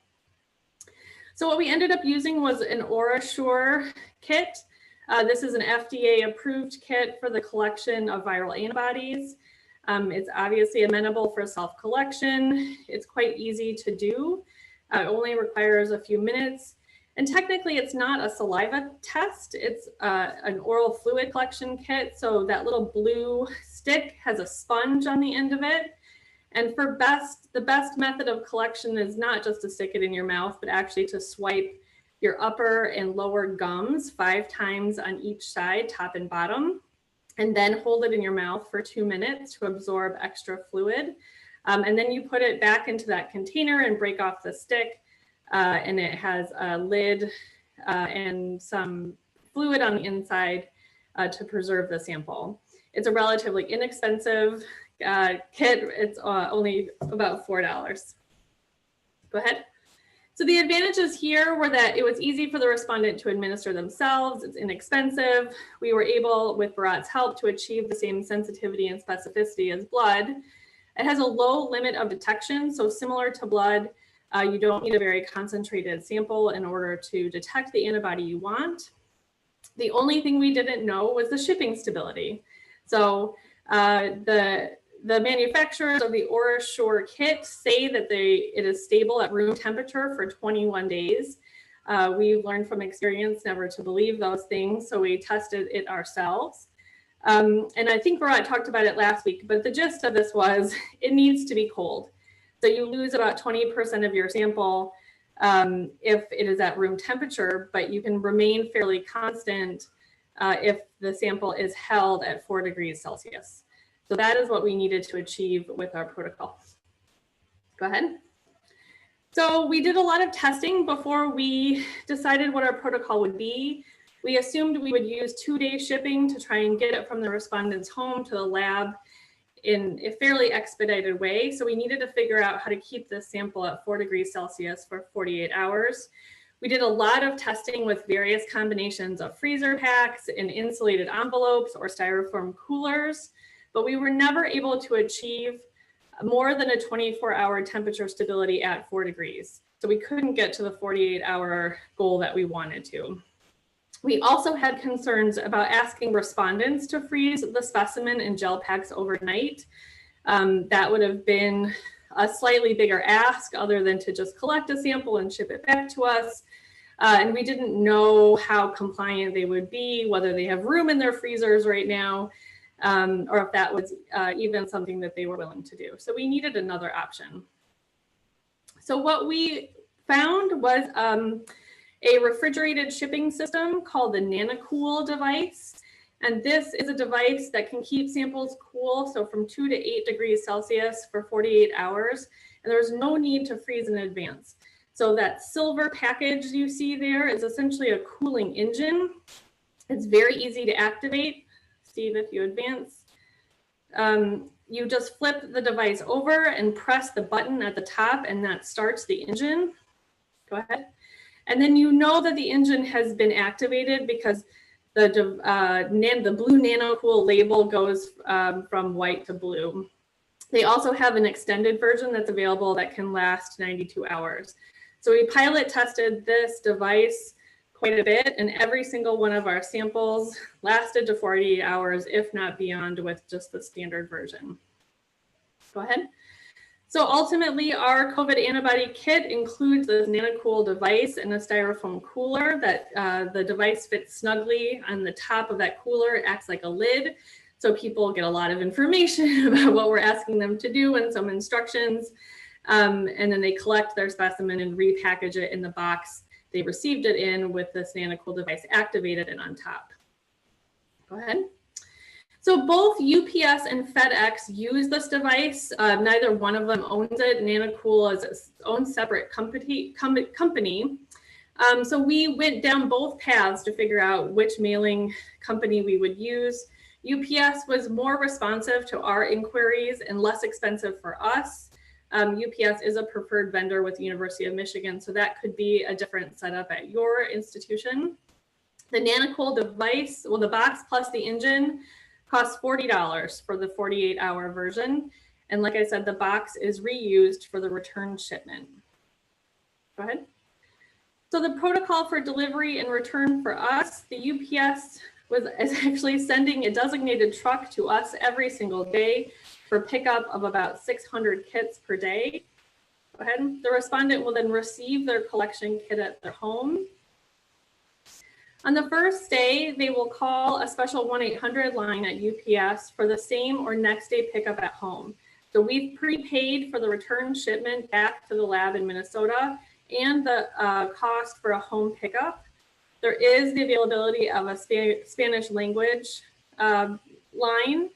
So what we ended up using was an OraSure kit. This is an FDA approved kit for the collection of viral antibodies. It's obviously amenable for self-collection. It's quite easy to do. It only requires a few minutes. And technically it's not a saliva test. It's an oral fluid collection kit. So that little blue stick has a sponge on the end of it. And for the best method of collection is not just to stick it in your mouth, but actually to swipe your upper and lower gums 5 times on each side, top and bottom, and then hold it in your mouth for 2 minutes to absorb extra fluid. And then you put it back into that container and break off the stick. And it has a lid and some fluid on the inside to preserve the sample. It's a relatively inexpensive kit. It's only about $4. Go ahead. So the advantages here were that it was easy for the respondent to administer themselves. It's inexpensive. We were able, with Bharat's help, to achieve the same sensitivity and specificity as blood. It has a low limit of detection. So similar to blood, you don't need a very concentrated sample in order to detect the antibody you want. The only thing we didn't know was the shipping stability. So the manufacturers of the OraSure kit say that it is stable at room temperature for 21 days. We've learned from experience never to believe those things, so we tested it ourselves. And I think Bharat talked about it last week, but the gist of this was it needs to be cold. So you lose about 20% of your sample if it is at room temperature, but you can remain fairly constant if the sample is held at 4 degrees Celsius. So that is what we needed to achieve with our protocol. Go ahead. So we did a lot of testing before we decided what our protocol would be. We assumed we would use 2-day shipping to try and get it from the respondent's home to the lab in a fairly expedited way. So we needed to figure out how to keep this sample at 4 degrees Celsius for 48 hours. We did a lot of testing with various combinations of freezer packs and insulated envelopes or styrofoam coolers, but we were never able to achieve more than a 24-hour temperature stability at 4 degrees. So we couldn't get to the 48-hour goal that we wanted to. We also had concerns about asking respondents to freeze the specimen in gel packs overnight. That would have been a slightly bigger ask other than to just collect a sample and ship it back to us. And we didn't know how compliant they would be, whether they have room in their freezers right now, or if that was even something that they were willing to do. So we needed another option. So what we found was a refrigerated shipping system called the NanoCool device. And this is a device that can keep samples cool, so from 2 to 8 degrees Celsius for 48 hours. And there's no need to freeze in advance. So that silver package you see there is essentially a cooling engine. It's very easy to activate. Steve, if you advance, you just flip the device over and press the button at the top, and that starts the engine. Go ahead. And then you know that the engine has been activated because the blue NanoCool label goes from white to blue. They also have an extended version that's available that can last 92 hours. So we pilot tested this device quite a bit, and every single one of our samples lasted to 48 hours, if not beyond, with just the standard version. Go ahead. So ultimately, our COVID antibody kit includes this NanoCool device and a styrofoam cooler that the device fits snugly on the top of that cooler. It acts like a lid, so people get a lot of information about what we're asking them to do and some instructions. And then they collect their specimen and repackage it in the box they received it in with this NanoCool device activated and on top. Go ahead. So both UPS and FedEx use this device. Neither one of them owns it. NanoCool is its own separate company. So we went down both paths to figure out which mailing company we would use. UPS was more responsive to our inquiries and less expensive for us. UPS is a preferred vendor with the University of Michigan, so that could be a different setup at your institution. The NanoCool device, well, the box plus the engine costs $40 for the 48-hour version. And like I said, the box is reused for the return shipment. Go ahead. So the protocol for delivery and return for us, the UPS is actually sending a designated truck to us every single day for pickup of about 600 kits per day. Go ahead. The respondent will then receive their collection kit at their home. On the first day, they will call a special 1-800 line at UPS for the same or next day pickup at home. So we've prepaid for the return shipment back to the lab in Minnesota and the cost for a home pickup. There is the availability of a Spanish language line.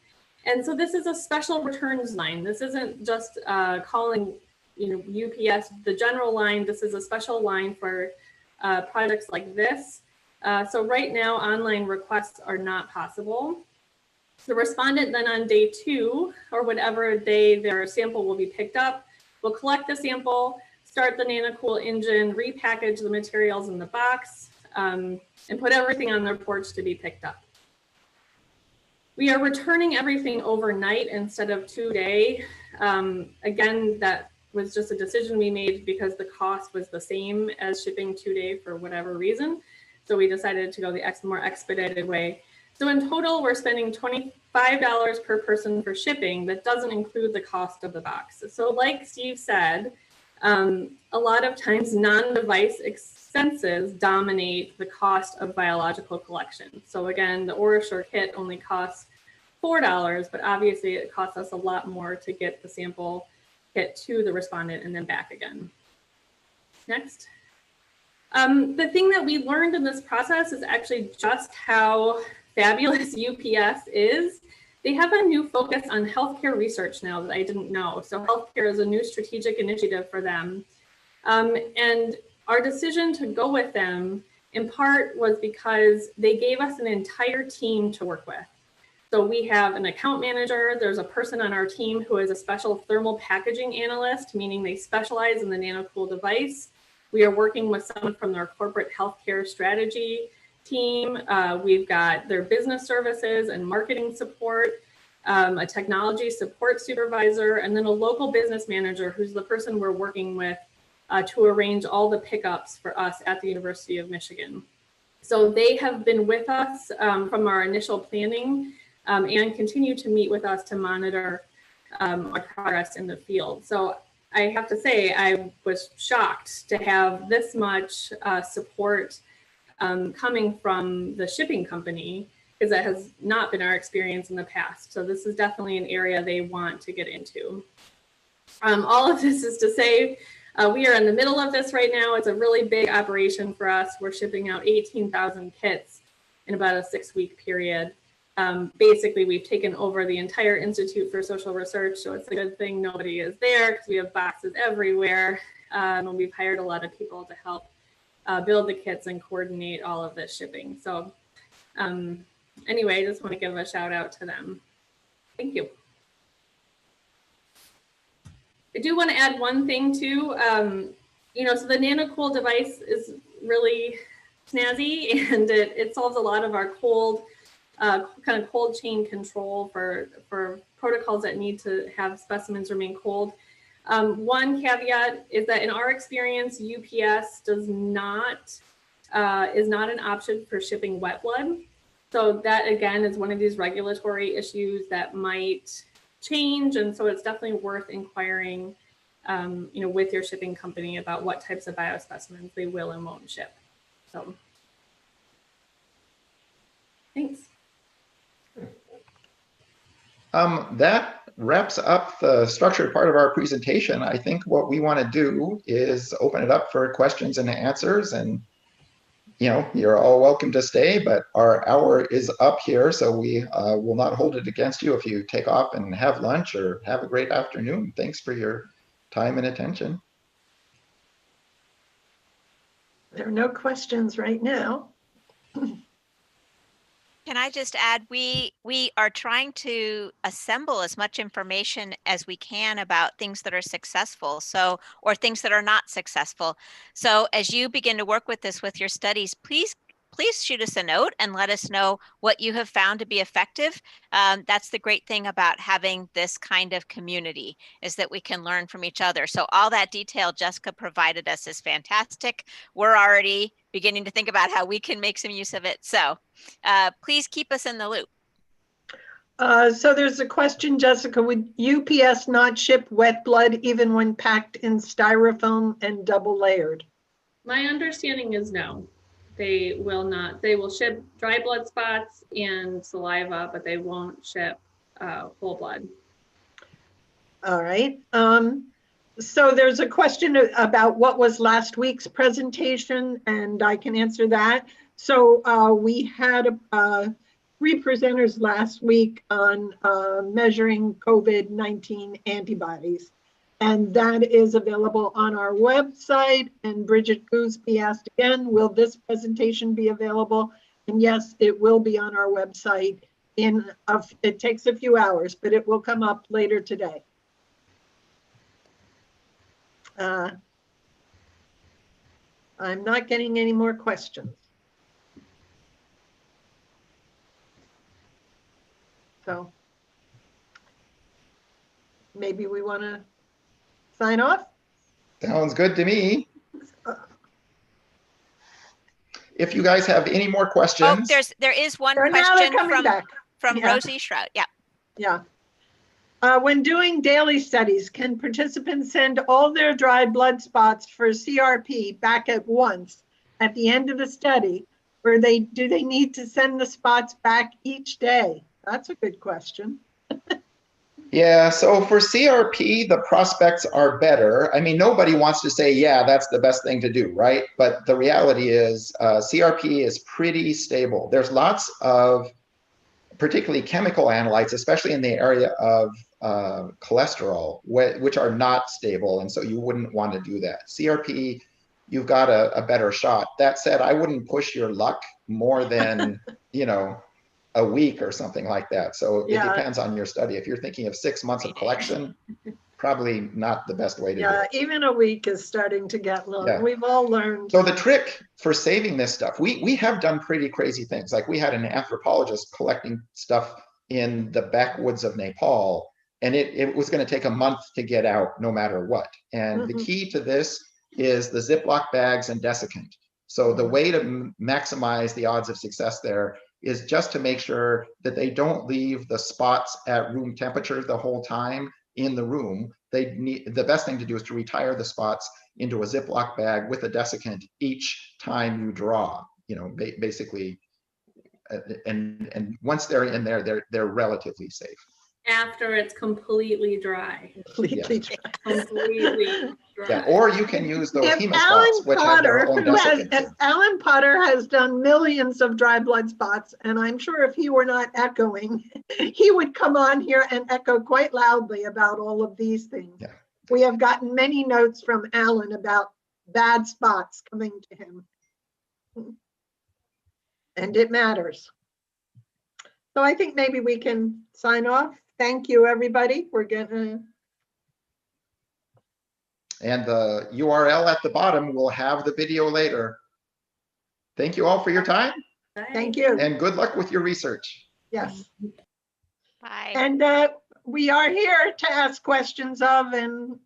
And so this is a special returns line. This isn't just calling UPS, the general line. This is a special line for projects like this. So right now, online requests are not possible. The respondent then on day 2, or whatever day their sample will be picked up, will collect the sample, start the NanoCool engine, repackage the materials in the box, and put everything on their porch to be picked up. We are returning everything overnight instead of 2-day. Again, that was just a decision we made because the cost was the same as shipping 2-day for whatever reason. So we decided to go the more expedited way. So in total, we're spending $25 per person for shipping. That doesn't include the cost of the box. So like Steve said, a lot of times non-device expenses dominate the cost of biological collection. So again, the OraSure kit only costs $4, but obviously it costs us a lot more to get the sample kit to the respondent and then back again. Next. The thing that we learned in this process is actually just how fabulous UPS is. They have a new focus on healthcare research now that I didn't know. So healthcare is a new strategic initiative for them. And our decision to go with them in part was because they gave us an entire team to work with. So we have an account manager. There's a person on our team who is a special thermal packaging analyst, meaning they specialize in the NanoCool device. We are working with someone from their corporate healthcare strategy team. We've got their business services and marketing support, a technology support supervisor, and then a local business manager who's the person we're working with to arrange all the pickups for us at the University of Michigan. So they have been with us from our initial planning and continue to meet with us to monitor our progress in the field. So I have to say, I was shocked to have this much support coming from the shipping company, because that has not been our experience in the past. So this is definitely an area they want to get into. All of this is to say, we are in the middle of this right now. It's a really big operation for us. We're shipping out 18,000 kits in about a 6-week period. Basically, we've taken over the entire Institute for Social Research, so it's a good thing nobody is there because we have boxes everywhere. And we've hired a lot of people to help build the kits and coordinate all of this shipping. So anyway, I just want to give a shout out to them. Thank you. I do want to add one thing too. So the NanoCool device is really snazzy, and it solves a lot of our kind of cold chain control for protocols that need to have specimens remain cold. One caveat is that in our experience, UPS is not an option for shipping wet blood. So that again is one of these regulatory issues that might change, and so it's definitely worth inquiring, with your shipping company about what types of biospecimens they will and won't ship. So, thanks. That wraps up the structured part of our presentation. I think what we want to do is open it up for questions and answers, and you're all welcome to stay, but our hour is up here, so we will not hold it against you if you take off and have lunch or have a great afternoon. Thanks for your time and attention. There are no questions right now. Can I just add, we are trying to assemble as much information as we can about things that are successful, or things that are not successful. So as you begin to work with this with your studies, please shoot us a note and let us know what you have found to be effective. That's the great thing about having this kind of community, is that we can learn from each other. So all that detail Jessica provided us is fantastic. We're already beginning to think about how we can make some use of it. So please keep us in the loop. So there's a question, Jessica, would UPS not ship wet blood even when packed in styrofoam and double layered? My understanding is no. They will not. They will ship dry blood spots and saliva, but they won't ship whole blood. All right. So there's a question about what was last week's presentation, and I can answer that. So we had 3 presenters last week on measuring COVID-19 antibodies. And that is available on our website. And Bridget Gooseby asked again, will this presentation be available? And yes, it will be on our website. It takes a few hours, but it will come up later today. I'm not getting any more questions. So maybe we want to sign off? Sounds good to me. If you guys have any more questions. Oh, there is one question from Yeah. Rosie Shroud. Yeah. Yeah. When doing daily studies, can participants send all their dried blood spots for CRP back at once at the end of the study, or do they need to send the spots back each day? That's a good question. Yeah, so for CRP, the prospects are better. I mean, nobody wants to say, yeah, that's the best thing to do, right? But the reality is CRP is pretty stable. There's lots of particularly chemical analytes, especially in the area of cholesterol, which are not stable. And so you wouldn't want to do that. CRP, you've got a better shot. That said, I wouldn't push your luck more than, a week or something like that. So it depends on your study. If you're thinking of 6 months of collection, probably not the best way to do it. Even a week is starting to get long. Yeah. We've all learned. So the trick for saving this stuff, we have done pretty crazy things. Like we had an anthropologist collecting stuff in the backwoods of Nepal, and it was going to take a month to get out no matter what. And the key to this is the Ziploc bags and desiccant. So the way to maximize the odds of success there is just to make sure that they don't leave the spots at room temperature the whole time in the room. The best thing to do is to retire the spots into a Ziploc bag with a desiccant each time you draw, basically. And once they're in there, they're relatively safe. After it's completely dry. Completely dry. Completely dry. Yeah, or you can use those HemaSpots, which have their own desiccant. Alan Potter has done millions of dry blood spots, and I'm sure if he were not echoing, he would come on here and echo quite loudly about all of these things. Yeah. We have gotten many notes from Alan about bad spots coming to him. And it matters. So I think maybe we can sign off. Thank you, everybody. We're gonna. And the URL at the bottom will have the video later. Thank you all for your time. Thank you. And good luck with your research. Yes. Bye. And we are here to ask questions of and